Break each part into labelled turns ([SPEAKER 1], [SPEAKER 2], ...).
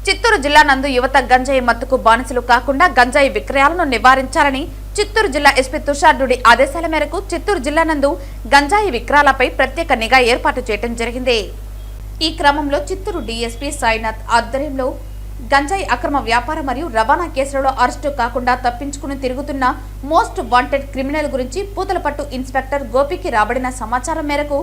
[SPEAKER 1] చిత్తూరు జిల్లా నందు యువత గంజాయి మత్తుకు బానిసలు కాకుండా గంజాయి విక్రయాలను నివారించాలని చిత్తూరు జిల్లా ఎస్పీ తుషార్ డుడి ఆదేశాల మేరకు చిత్తూరు జిల్లా నందు గంజాయి విక్రయాలపై ప్రత్యేక నిఘా ఏర్పాటు చేయడం జరిగింది. ఈ క్రమంలో చిత్తూరు డీఎస్పీ సాయినాథ్ ఆధ్వర్యంలో గంజాయి అక్రమ వ్యాపారం మరియు రవాణా కేసులలో అరెస్టు కాకుండా తప్పించుకుని తిరుగుతున్న మోస్ట్ వాంటెడ్ క్రిమినల్ గురించి పూతలపట్టు ఇన్స్పెక్టర్ గోపికి రాబడిన సమాచారం మేరకు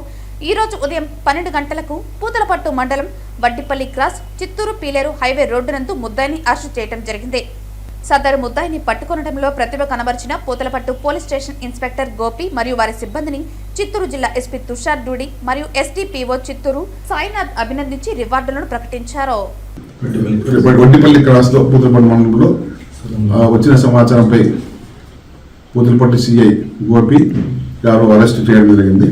[SPEAKER 1] ఈ రోజు ఉదయం 12 గంటలకు పూతలపట్టు మండలం Vaddipalli cross Chittoor Piler highway road నందు ముద్దాయిని అరెస్టు చేయడం జరిగింది. సదరు ముద్దాయిని పట్టుకొనడంలో ప్రతిభ కనబర్చిన Puthalapattu police station inspector Gopi మరియు వారి సిబ్బందిని చిత్తూరు జిల్లా ఎస్పీ తుషార్ డుడి మరియు ఎస్టీపీఓ చిత్తూరు సాయినాథ్ అభినందించి రివార్డులను ప్రకటించారు.
[SPEAKER 2] వడ్డిపల్లి క్రాస్ లో పూతలపట్టు మండలంలో వచ్చిన సమాచారంపై పూతలపట్టు సిఐ గోపి గారు అరెస్ట్ చేయడం జరిగింది.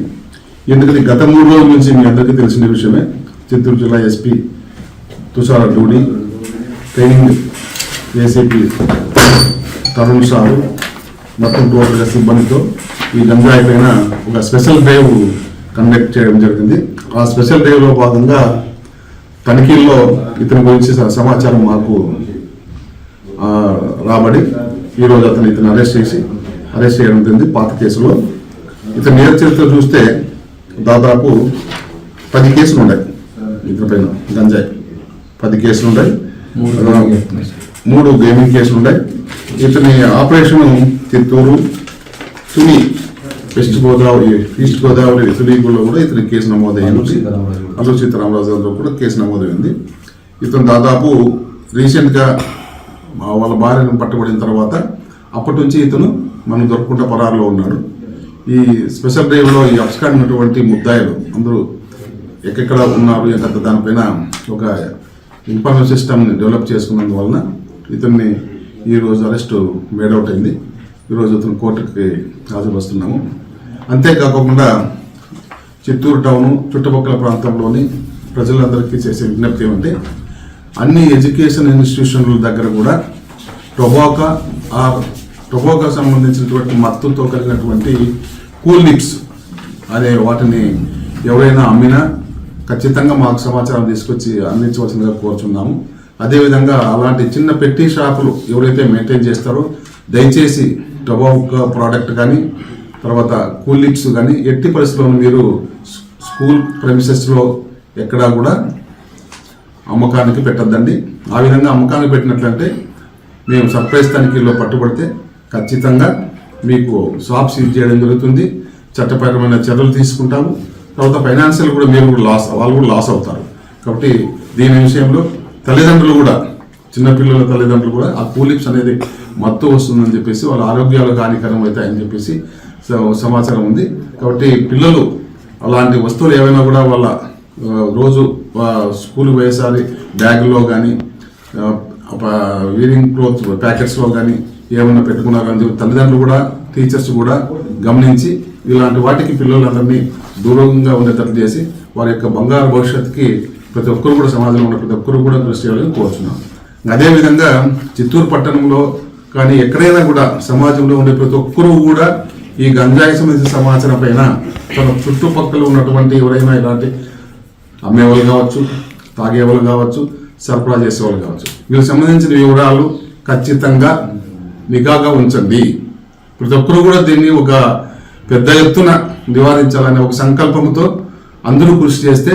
[SPEAKER 2] ఎందుకంటే గత 3 రోజుల నుంచి మీ అందరికీ తెలిసిన విషయమే, చిత్తూరు జిల్లా SP Tushar Dudi, training ACP Tarun sir మొత్తం టోటల్గా సిబ్బందితో ఈ గంజాయి పైన ఒక స్పెషల్ డ్రైవ్ కండక్ట్ చేయడం జరిగింది. ఆ స్పెషల్ డ్రైవ్లో భాగంగా తనిఖీల్లో ఇతని గురించి సమాచారం మాకు రాబడి ఈరోజు ఇతను అరెస్ట్ చేయడం జరిగింది. పాత కేసులో ఇతని నేర చరిత్ర చూస్తే దాదాపు 10 కేసులు ఉన్నాయి. ఇతని పైన గంజాయి 10 కేసులు ఉన్నాయి, 3 గేమింగ్ కేసులు ఉన్నాయి. ఇతని ఆపరేషన్ చిత్తూరు, తుని, ఈస్ట్ గోదావరి తునిలో కూడా ఇతని కేసు నమోదైంది. అల్లు సీతారామరాజులో కూడా కేసు నమోదైంది. ఇతను దాదాపు రీసెంట్గా వాళ్ళ భార్యను పట్టుబడిన తర్వాత అప్పటి నుంచి ఇతను మనం దొరకకుండా పరారులో ఉన్నాడు. ఈ స్పెషల్ డ్రైవ్లో ఈ అబ్స్కాండ్ ఉన్నటువంటి ముద్దాయిలు అందరూ ఎక్కడ ఉన్నారు ఎంత దానిపైన ఒక ఇన్ఫర్మేషన్ సిస్టమ్ని డెవలప్ చేసుకున్నందువలన ఇతన్ని ఈరోజు అరెస్టు మేడౌట్ అయింది. ఈరోజు ఇతను కోర్టుకి హాజరుపరుస్తున్నాము. అంతేకాకుండా చిత్తూరు టౌను చుట్టుపక్కల ప్రాంతంలోని ప్రజలందరికీ చేసే విజ్ఞప్తి ఏమంటే, అన్ని ఎడ్యుకేషన్ ఇన్స్టిట్యూషన్ల దగ్గర కూడా టొబాకో సంబంధించినటువంటి మత్తుతో కలిగినటువంటి కూల్ లిప్స్ అనే వాటిని ఎవరైనా అమ్మినా ఖచ్చితంగా మాకు సమాచారం తీసుకొచ్చి అందించవలసిందిగా కోరుచున్నాము. అదేవిధంగా అలాంటి చిన్న పెట్టి షాపులు ఎవరైతే మెయింటైన్ చేస్తారో దయచేసి టొబాకో ప్రోడక్ట్ కానీ తర్వాత కూల్ లిప్స్ కానీ ఎట్టి పరిస్థితుల్లో మీరు స్కూల్ ప్రెమిసెస్లో ఎక్కడా కూడా అమ్మకానికి పెట్టద్దండి. ఆ విధంగా అమ్మకానికి పెట్టినట్లంటే మేము సర్ప్రైజ్ తనిఖీల్లో పట్టుబడితే ఖచ్చితంగా మీకు షాప్ సీజ్ చేయడం జరుగుతుంది, చట్టపరమైన చర్యలు తీసుకుంటాము. తర్వాత ఫైనాన్షియల్ కూడా మీరు కూడా వాళ్ళు కూడా లాస్ అవుతారు. కాబట్టి దీని విషయంలో తల్లిదండ్రులు కూడా, చిన్నపిల్లల తల్లిదండ్రులు కూడా ఆ కూలిప్స్ అనేది మత్తు వస్తుందని చెప్పేసి వాళ్ళ ఆరోగ్యాలకు హానికరం అవుతాయని చెప్పేసి సమాచారం ఉంది. కాబట్టి పిల్లలు అలాంటి వస్తువులు ఏవైనా కూడా వాళ్ళ రోజు స్కూల్కి పోయేసారి బ్యాగుల్లో కానీ వీరింగ్ క్లోత్ ప్యాకెట్స్లో కానీ ఏమన్నా పెట్టుకున్నారని చెప్పి తల్లిదండ్రులు కూడా, టీచర్స్ కూడా గమనించి ఇలాంటి వాటికి పిల్లలందరినీ దూరంగా ఉండేటట్లు చేసి వారి యొక్క బంగారు భవిష్యత్తుకి ప్రతి ఒక్కరు కూడా, సమాజంలో ఉన్న ప్రతి ఒక్కరు కూడా కృషి చేయాలని కోరుచున్నాం. అదేవిధంగా చిత్తూరు పట్టణంలో కానీ ఎక్కడైనా కూడా సమాజంలో ఉండే ప్రతి ఒక్కరూ కూడా ఈ గంజాయి సంబంధించిన సమాచారం పైన తన చుట్టుపక్కల ఉన్నటువంటి ఎవరైనా ఇలాంటి అమ్మేవాళ్ళు కావచ్చు, తాగేవాళ్ళు కావచ్చు, సరఫరా చేసేవాళ్ళు కావచ్చు, వీళ్ళకి సంబంధించిన వివరాలు ఖచ్చితంగా నిఘాగా ఉంచండి. ప్రతి ఒక్కరు కూడా దీన్ని ఒక పెద్ద ఎత్తున నివారించాలనే ఒక సంకల్పంతో అందరూ కృషి చేస్తే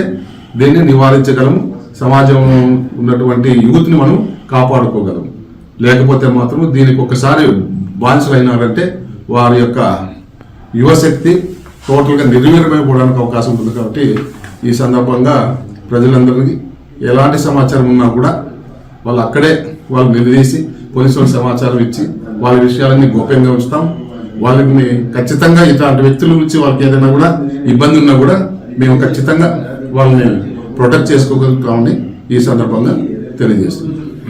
[SPEAKER 2] దీన్ని నివారించగలము. సమాజంలో ఉన్నటువంటి యూత్ని మనం కాపాడుకోగలము. లేకపోతే మాత్రం దీనికి ఒకసారి బానిసలైనారంటే వారి యొక్క యువశక్తి టోటల్గా నిర్వీర్యమైపోవడానికి అవకాశం ఉంటుంది. కాబట్టి ఈ సందర్భంగా ప్రజలందరికీ ఎలాంటి సమాచారం ఉన్నా కూడా వాళ్ళు అక్కడే వాళ్ళు నిలదీసి పోలీసులకు సమాచారం ఇచ్చి వాళ్ళ విషయాలన్నీ గోప్యంగా ఉంచుతాం. వాళ్ళని ఖచ్చితంగా ఇట్లాంటి వ్యక్తుల గురించి వాళ్ళకి ఏదైనా కూడా ఇబ్బంది ఉన్నా కూడా మేము ఖచ్చితంగా వాళ్ళని ప్రొటెక్ట్ చేసుకోగలుగుతామని ఈ సందర్భంగా తెలియజేస్తున్నాం.